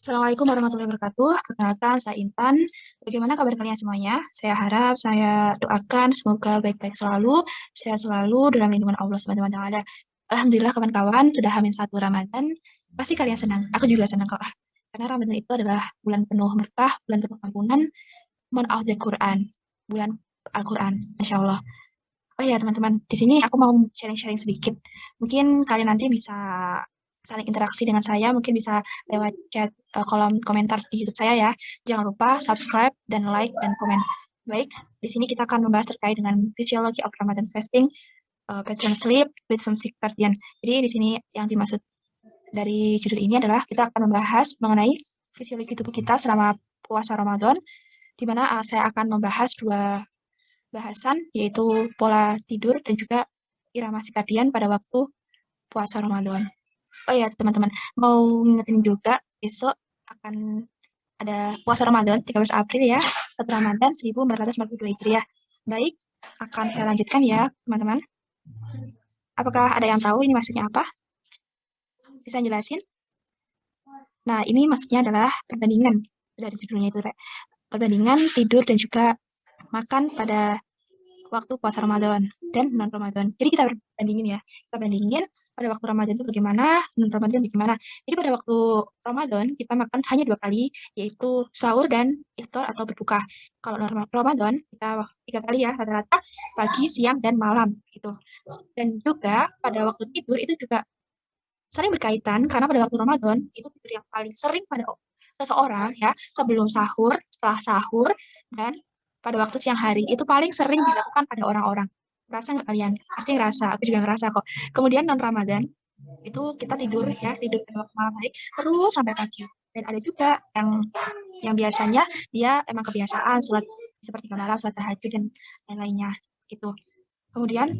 Assalamualaikum warahmatullahi wabarakatuh. Perkenalkan, saya Intan. Bagaimana kabar kalian semuanya? Saya harap, saya doakan semoga baik-baik selalu, sehat selalu dalam lindungan Allah Subhanahu wa Ta'ala. Alhamdulillah kawan-kawan sudah hamil 1 Ramadan. Pasti kalian senang. Aku juga senang kok. Karena Ramadan itu adalah bulan penuh berkah, bulan penuh ampunan, month of the Quran, bulan Al-Quran, Masya Allah. Oh ya teman-teman, di sini aku mau sharing-sharing sedikit. Mungkin kalian nanti bisa saling interaksi dengan saya, mungkin bisa lewat chat kolom komentar di YouTube saya ya. Jangan lupa subscribe dan like dan komen. Baik, di sini kita akan membahas terkait dengan Physiology of Ramadan Fasting, Pattern Sleep with some Circadian. Jadi di sini yang dimaksud dari judul ini adalah kita akan membahas mengenai fisiologi tubuh kita selama puasa Ramadan, di mana saya akan membahas dua bahasan, yaitu pola tidur dan juga irama sirkadian pada waktu puasa Ramadan. Oh ya, teman-teman, mau ngingetin juga, besok akan ada puasa Ramadan, 13 April ya, 1 Ramadan 1442 Hijriah. Baik, akan saya lanjutkan ya, teman-teman. Apakah ada yang tahu ini maksudnya apa? Bisa jelasin? Nah, ini maksudnya adalah perbandingan. Dari judulnya itu, perbandingan tidur dan juga makan pada waktu puasa Ramadan dan non Ramadan. Jadi kita bandingin ya. Kita bandingin pada waktu Ramadan itu bagaimana, non Ramadan bagaimana. Jadi pada waktu Ramadan kita makan hanya 2 kali, yaitu sahur dan iftar atau berbuka. Kalau Ramadan kita 3 kali ya, rata-rata pagi, siang, dan malam gitu. Dan juga pada waktu tidur itu juga saling berkaitan karena pada waktu Ramadan itu tidur yang paling sering pada seseorang ya sebelum sahur, setelah sahur, dan pada waktu siang hari itu paling sering dilakukan pada orang-orang. Rasa nggak kalian? Pasti ngerasa, aku juga ngerasa kok. Kemudian non Ramadan itu kita tidur ya, tidur pada waktu malam hari terus sampai pagi. Dan ada juga yang biasanya dia emang kebiasaan sholat seperti malam, sholat tahajud dan lain-lainnya gitu. Kemudian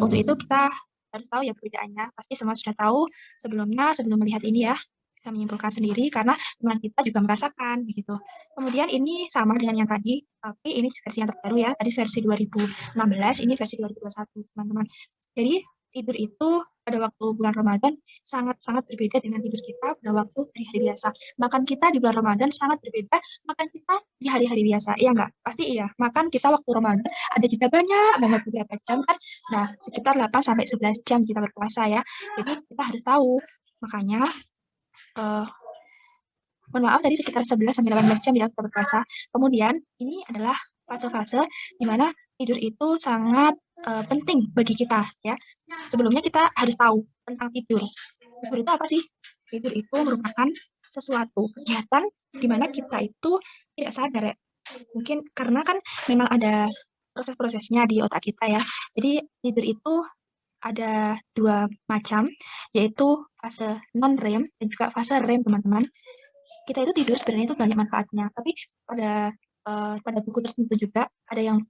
untuk itu kita harus tahu ya perbedaannya. Pasti semua sudah tahu sebelumnya, sebelum melihat ini ya, kita menyimpulkan sendiri karena teman kita juga merasakan begitu. Kemudian ini sama dengan yang tadi, tapi ini versi yang terbaru ya. Tadi versi 2016, ini versi 2021, teman-teman. Jadi tidur itu pada waktu bulan Ramadan sangat-sangat berbeda dengan tidur kita pada waktu hari-hari biasa. Makan kita di bulan Ramadan sangat berbeda makan kita di hari-hari biasa. Iya enggak? Pasti iya. Makan kita waktu Ramadan ada juga banyak banget beberapa jam kan. Nah, sekitar 8 sampai 11 jam kita berpuasa ya. Jadi kita harus tahu. Makanya eh mohon maaf tadi sekitar 11 sampai 18 jam ya kita berpuasa. Kemudian ini adalah fase-fase di mana tidur itu sangat penting bagi kita ya. Sebelumnya kita harus tahu tentang tidur. Tidur itu apa sih? Tidur itu merupakan sesuatu kegiatan di mana kita itu tidak sadar ya. Mungkin karena kan memang ada proses-prosesnya di otak kita ya. Jadi tidur itu ada dua macam, yaitu fase non-REM dan juga fase REM, teman-teman. Kita itu tidur sebenarnya itu banyak manfaatnya, tapi pada buku tertentu juga ada yang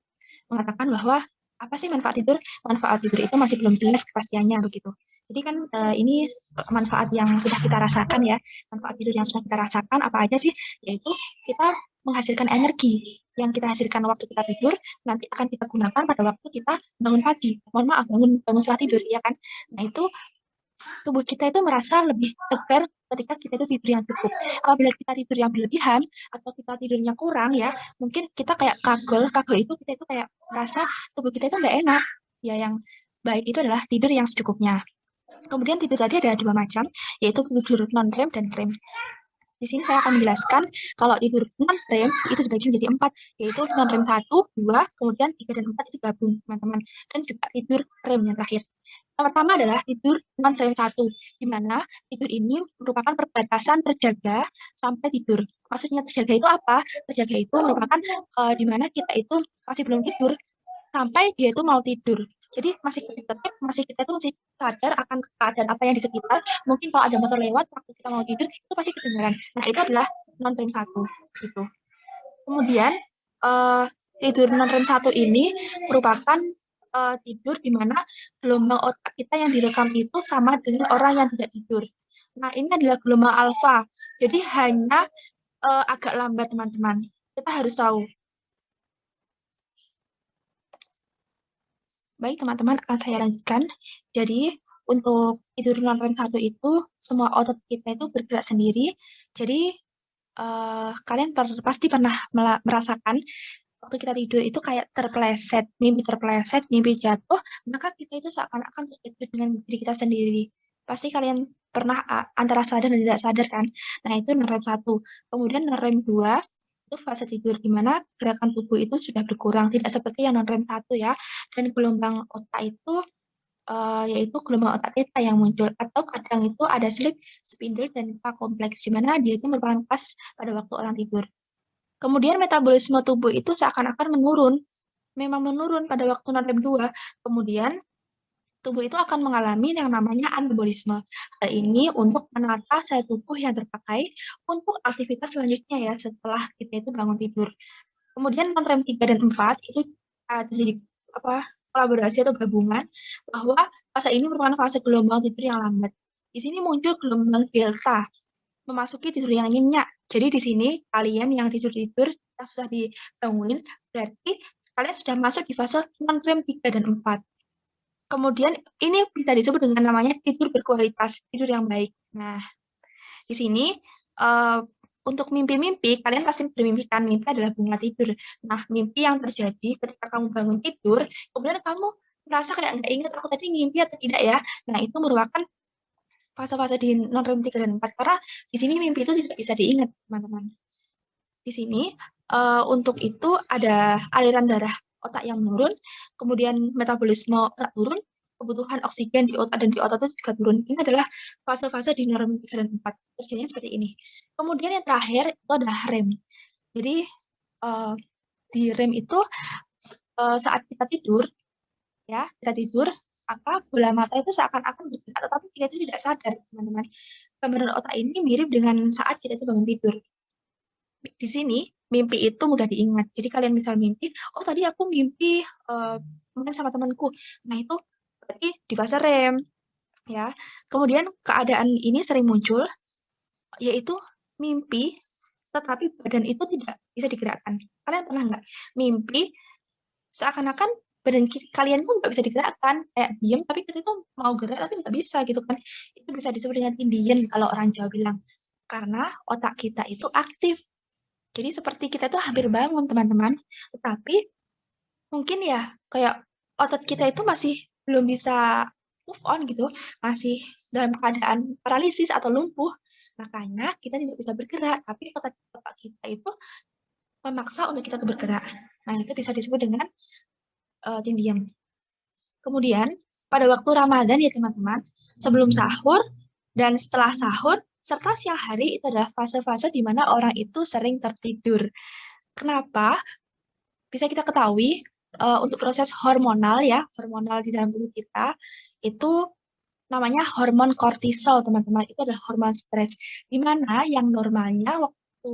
mengatakan bahwa apa sih manfaat tidur? Manfaat tidur itu masih belum jelas kepastiannya begitu. Jadi kan ini manfaat yang sudah kita rasakan ya, manfaat tidur yang sudah kita rasakan apa aja sih? Yaitu kita menghasilkan energi yang kita hasilkan waktu kita tidur nanti akan kita gunakan pada waktu kita bangun pagi. Mohon maaf, bangun bangun setelah tidur ya kan. Nah, itu tubuh kita itu merasa lebih segar ketika kita itu tidur yang cukup. Apabila kita tidur yang berlebihan atau kita tidurnya kurang ya, mungkin kita kayak kagel. Kagel itu kita itu kayak merasa tubuh kita itu nggak enak. Ya, yang baik itu adalah tidur yang secukupnya. Kemudian tidur tadi ada dua macam, yaitu tidur non-REM dan REM. Di sini saya akan menjelaskan kalau tidur non-REM itu dibagi menjadi 4, yaitu non-REM 1, 2, kemudian 3 dan 4 itu gabung, teman-teman. Dan juga tidur REM yang terakhir. Yang pertama adalah tidur non-REM 1, di mana tidur ini merupakan perbatasan terjaga sampai tidur. Maksudnya terjaga itu apa? Terjaga itu merupakan di mana kita itu masih belum tidur sampai dia itu mau tidur. Jadi masih tetap kita itu masih sadar akan keadaan apa yang di sekitar. Mungkin kalau ada motor lewat waktu kita mau tidur itu pasti kedengaran. Nah, itu adalah non REM 1 gitu. Kemudian eh, tidur non REM 1 ini merupakan tidur di mana gelombang otak kita yang direkam itu sama dengan orang yang tidak tidur. Nah, ini adalah gelombang alfa. Jadi hanya agak lambat, teman-teman. Kita harus tahu. Baik, teman-teman, akan saya lanjutkan. Jadi, untuk tidur non REM 1 itu, semua otot kita itu bergerak sendiri. Jadi, kalian pasti pernah merasakan waktu kita tidur itu kayak terpeleset, mimpi jatuh, maka kita itu seakan-akan terjatuh dengan diri kita sendiri. Pasti kalian pernah antara sadar dan tidak sadar kan? Nah, itu non-REM 1. Kemudian non-REM 2 itu fase tidur di mana gerakan tubuh itu sudah berkurang, tidak seperti yang non-REM 1 ya. Dan gelombang otak itu yaitu gelombang otak theta yang muncul atau kadang itu ada sleep spindle dan lupa kompleks di mana dia itu merupakan pas pada waktu orang tidur. Kemudian metabolisme tubuh itu seakan-akan menurun, memang menurun pada waktu non-REM 2. Kemudian tubuh itu akan mengalami yang namanya anabolisme. Hal ini untuk menata sel tubuh yang terpakai untuk aktivitas selanjutnya ya setelah kita itu bangun tidur. Kemudian non-REM 3 dan 4 itu terjadi kolaborasi atau gabungan bahwa fase ini merupakan fase gelombang tidur yang lambat. Di sini muncul gelombang delta, memasuki tidur yang nyenyak. Jadi di sini kalian yang tidur-tidur yang susah dibangunin, berarti kalian sudah masuk di fase non-REM 3 dan 4. Kemudian ini bisa disebut dengan namanya tidur berkualitas, tidur yang baik. Nah, di sini untuk mimpi-mimpi, kalian pasti bermimpikan mimpi adalah bunga tidur. Nah, mimpi yang terjadi ketika kamu bangun tidur, kemudian kamu merasa kayak nggak ingat aku tadi mimpi atau tidak ya. Nah, itu merupakan fase-fase di non-REM 3 dan 4, karena di sini mimpi itu tidak bisa diingat, teman-teman. Di sini, untuk itu ada aliran darah otak yang menurun, kemudian metabolisme otak turun, kebutuhan oksigen di otak dan di otot itu juga turun. Ini adalah fase-fase di non-REM 3 dan 4. Terjadinya seperti ini. Kemudian yang terakhir itu adalah REM. Jadi, di REM itu saat kita tidur, maka bola mata itu seakan-akan bergerak, tetapi kita itu tidak sadar, teman-teman. Gambaran otak ini mirip dengan saat kita itu bangun tidur. Di sini, mimpi itu mudah diingat. Jadi kalian misal mimpi, oh tadi aku mimpi main sama temanku. Nah itu berarti di fase REM. Ya. Kemudian keadaan ini sering muncul, yaitu mimpi, tetapi badan itu tidak bisa digerakkan. Kalian pernah nggak mimpi seakan-akan badan kalian pun nggak bisa digerakkan, kayak diem tapi kita itu mau gerak tapi nggak bisa gitu kan. Itu bisa disebut dengan Indian kalau orang Jawa bilang, karena otak kita itu aktif. Jadi seperti kita tuh hampir bangun teman-teman, tetapi mungkin ya kayak otot kita itu masih belum bisa move on gitu, masih dalam keadaan paralisis atau lumpuh. Makanya kita tidak bisa bergerak, tapi otot kita itu memaksa untuk kita tuh bergerak. Nah, itu bisa disebut dengan tindian. Kemudian, pada waktu Ramadan ya teman-teman, sebelum sahur dan setelah sahur, serta siang hari itu adalah fase-fase di mana orang itu sering tertidur. Kenapa? Bisa kita ketahui, untuk proses hormonal ya, hormonal di dalam tubuh kita, itu namanya hormon kortisol, teman-teman. Itu adalah hormon stres, di mana yang normalnya waktu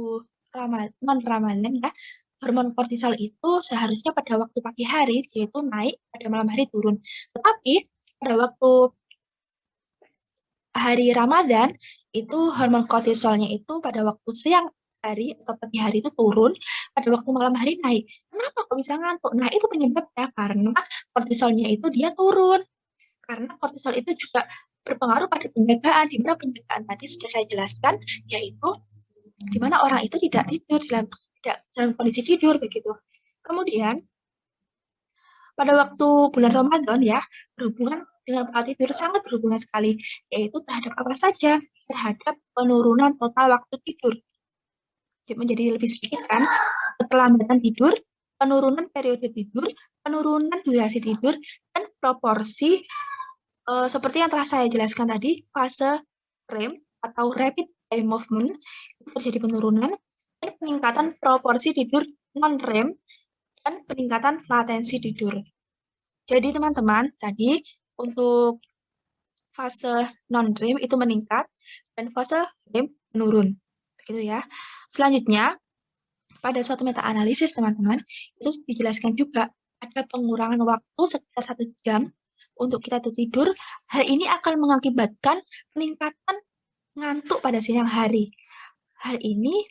non-Ramadan ya, hormon kortisol itu seharusnya pada waktu pagi hari yaitu naik, pada malam hari turun. Tetapi pada waktu hari Ramadan itu hormon kortisolnya itu pada waktu siang hari atau pagi hari itu turun, pada waktu malam hari naik. Kenapa kok bisa ngantuk? Nah, itu penyebabnya karena kortisolnya itu dia turun. Karena kortisol itu juga berpengaruh pada penjagaan. Di mana penjagaan tadi sudah saya jelaskan, yaitu di mana orang itu tidak tidur tidak dalam kondisi tidur begitu. Kemudian pada waktu bulan Ramadan ya, berhubungan dengan pola tidur sangat berhubungan sekali, yaitu terhadap apa saja? Terhadap penurunan total waktu tidur. Menjadi lebih sedikit kan, keterlambatan tidur, penurunan periode tidur, penurunan durasi tidur, dan proporsi seperti yang telah saya jelaskan tadi, fase REM atau rapid eye movement itu terjadi penurunan, dan peningkatan proporsi tidur non-REM dan peningkatan latensi tidur. Jadi teman-teman, tadi untuk fase non-REM itu meningkat dan fase REM menurun. Begitu ya. Selanjutnya, pada suatu meta-analisis teman-teman, itu dijelaskan juga ada pengurangan waktu sekitar 1 jam untuk kita tidur. Hal ini akan mengakibatkan peningkatan ngantuk pada siang hari. Hal ini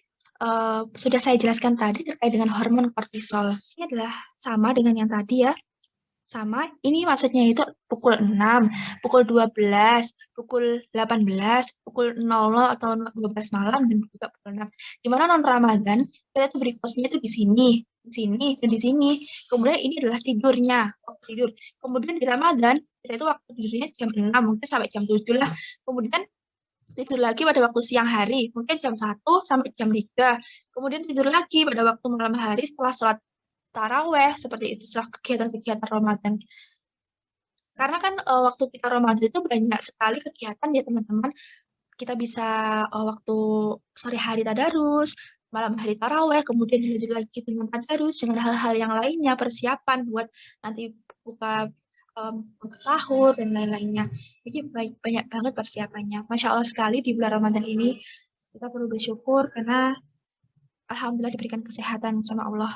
sudah saya jelaskan tadi terkait dengan hormon kortisol. Ini adalah sama dengan yang tadi ya. Sama, ini maksudnya itu pukul 6, pukul 12, pukul 18, pukul 00 atau 12 malam, dan juga pukul 6. Di mana non-Ramadan, kita tuh request-nya tuh di sini, dan di sini. Kemudian ini adalah tidurnya, waktu tidur. Kemudian di Ramadan, kita itu waktu tidurnya jam 6, mungkin sampai jam 7 lah. Kemudian tidur lagi pada waktu siang hari, mungkin jam 1 sampai jam 3. Kemudian tidur lagi pada waktu malam hari setelah sholat taraweh, seperti itu, setelah kegiatan-kegiatan Ramadan. Karena kan waktu kita Ramadan itu banyak sekali kegiatan ya teman-teman. Kita bisa waktu sore hari tadarus, malam hari taraweh, kemudian dilanjut lagi dengan tadarus, dengan hal-hal yang lainnya, persiapan buat nanti buka buka sahur dan lain-lainnya. Jadi banyak banget persiapannya. Masya Allah sekali di bulan Ramadan ini kita perlu bersyukur karena alhamdulillah diberikan kesehatan sama Allah.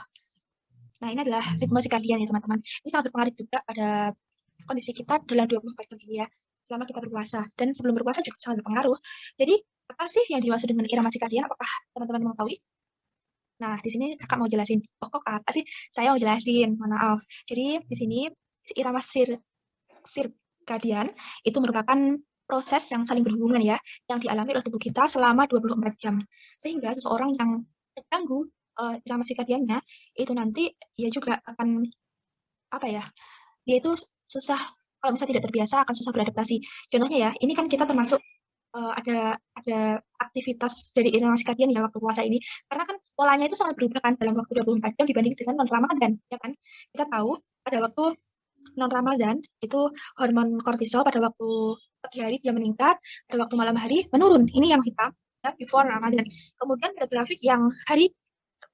Nah, ini adalah ritme sirkadian ya teman-teman. Ini sangat berpengaruh juga pada kondisi kita dalam 24 jam ini ya, selama kita berpuasa. Dan sebelum berpuasa juga sangat berpengaruh. Jadi, apa sih yang dimaksud dengan irama sirkadian? Apakah teman-teman mengetahui? Nah, di sini kakak mau jelasin. Oh, kok apa sih? Saya mau jelasin, mohon maaf. Jadi, di sini irama sirkadian itu merupakan proses yang saling berhubungan ya, yang dialami oleh tubuh kita selama 24 jam. Sehingga seseorang yang terganggu irama sirkadiannya, itu nanti ia juga akan, apa ya, dia itu susah, kalau misalnya tidak terbiasa akan susah beradaptasi. Contohnya ya, ini kan kita termasuk ada aktivitas dari irama sirkadian ya waktu puasa ini. Karena kan polanya itu sangat berubah kan dalam waktu 24 jam dibanding dengan non Ramadan, ya kan? Kita tahu pada waktu non Ramadan itu hormon kortisol pada waktu pagi hari dia meningkat, pada waktu malam hari menurun. Ini yang hitam ya, before Ramadan. Kemudian pada grafik yang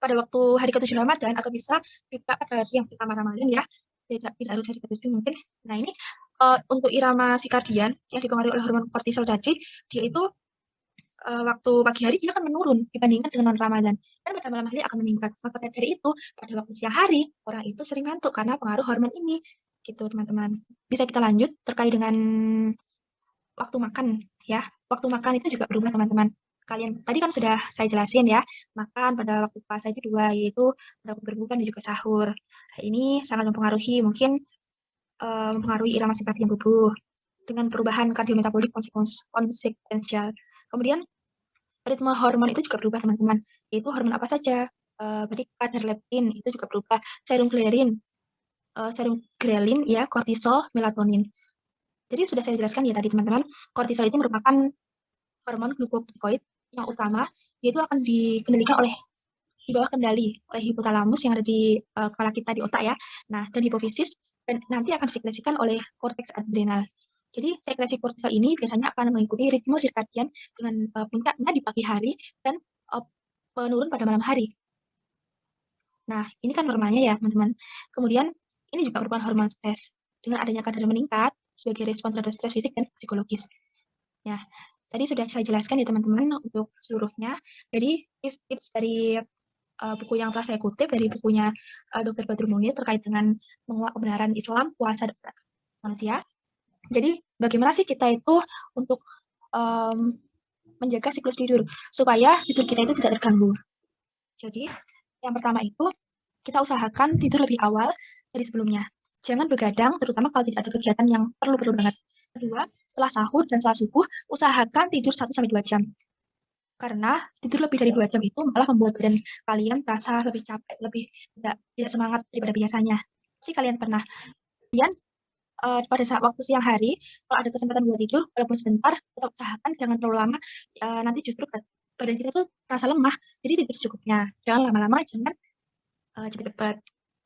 pada waktu hari ke-7 Ramadan atau bisa juga pada hari yang pertama Ramadan ya, tidak harus hari ke-7 mungkin. Nah, ini untuk irama sirkadian yang dipengaruhi oleh hormon kortisol tadi, dia itu waktu pagi hari dia akan menurun dibandingkan dengan non Ramadan, dan pada malam hari akan meningkat. Maka dari itu pada waktu siang hari orang itu sering ngantuk karena pengaruh hormon ini, gitu teman-teman. Bisa kita lanjut terkait dengan waktu makan ya. Waktu makan itu juga berubah teman-teman. Kalian tadi kan sudah saya jelasin ya, makan pada waktu puasa itu dua, yaitu pada waktu berbuka dan juga sahur. Nah, ini sangat mempengaruhi, mungkin mempengaruhi irama sirkadian tubuh dengan perubahan kardiometabolik konsekuensial. Kemudian ritme hormon itu juga berubah teman-teman. Yaitu hormon apa saja? Berarti kadar leptin itu juga berubah. Serum grelin ya, kortisol, melatonin. Jadi sudah saya jelaskan ya tadi teman-teman, kortisol itu merupakan hormon glukokortikoid yang utama, yaitu akan dikendalikan di bawah kendali oleh hipotalamus yang ada di kepala kita di otak ya. Nah, dan hipofisis, dan nanti akan disekresikan oleh korteks adrenal. Jadi sekresi kortisol ini biasanya akan mengikuti ritme sirkadian dengan puncaknya di pagi hari dan menurun pada malam hari. Nah, ini kan normalnya ya, teman-teman. Kemudian, ini juga merupakan hormon stres. Dengan adanya kadar meningkat sebagai respon terhadap stres fisik dan psikologis. Ya, tadi sudah saya jelaskan ya teman-teman untuk seluruhnya. Jadi, tips-tips dari buku yang telah saya kutip dari bukunya Dr. Badrul Munir terkait dengan menguak kebenaran Islam, puasa dan manusia. Jadi, bagaimana sih kita itu untuk menjaga siklus tidur supaya tidur kita itu tidak terganggu. Jadi, yang pertama itu kita usahakan tidur lebih awal dari sebelumnya. Jangan begadang, terutama kalau tidak ada kegiatan yang perlu-perlu banget. Kedua, setelah sahur dan setelah subuh, usahakan tidur 1-2 jam. Karena tidur lebih dari 2 jam itu malah membuat badan kalian terasa lebih capek, lebih tidak semangat daripada biasanya. Pasti kalian pernah. Kemudian pada saat waktu siang hari, kalau ada kesempatan buat tidur, walaupun sebentar, tetap usahakan jangan terlalu lama. Nanti justru badan kita tuh terasa lemah, jadi tidur secukupnya. Jangan lama-lama, jangan cepat-cepat.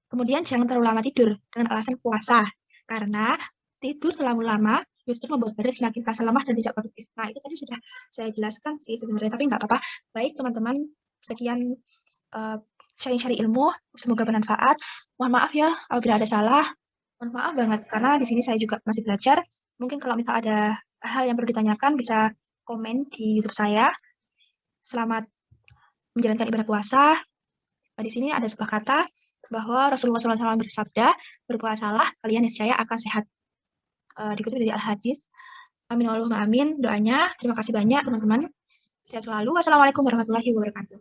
Kemudian jangan terlalu lama tidur dengan alasan puasa, karena tidur terlalu lama justru membuat badan semakin terasa lemah dan tidak produktif. Nah, itu tadi sudah saya jelaskan sih sebenarnya, tapi nggak apa-apa. Baik teman-teman, sekian sharing-sharing ilmu, semoga bermanfaat. Mohon maaf ya apabila ada salah. Mohon maaf banget, karena di sini saya juga masih belajar. Mungkin kalau misal ada hal yang perlu ditanyakan, bisa komen di YouTube saya. Selamat menjalankan ibadah puasa. Di sini ada sebuah kata bahwa Rasulullah SAW bersabda, berpuasalah, kalian niscaya akan sehat. Dikutip dari Al-Hadis. Amin Allahumma amin. Doanya, terima kasih banyak teman-teman. Sehat selalu. Wassalamualaikum warahmatullahi wabarakatuh.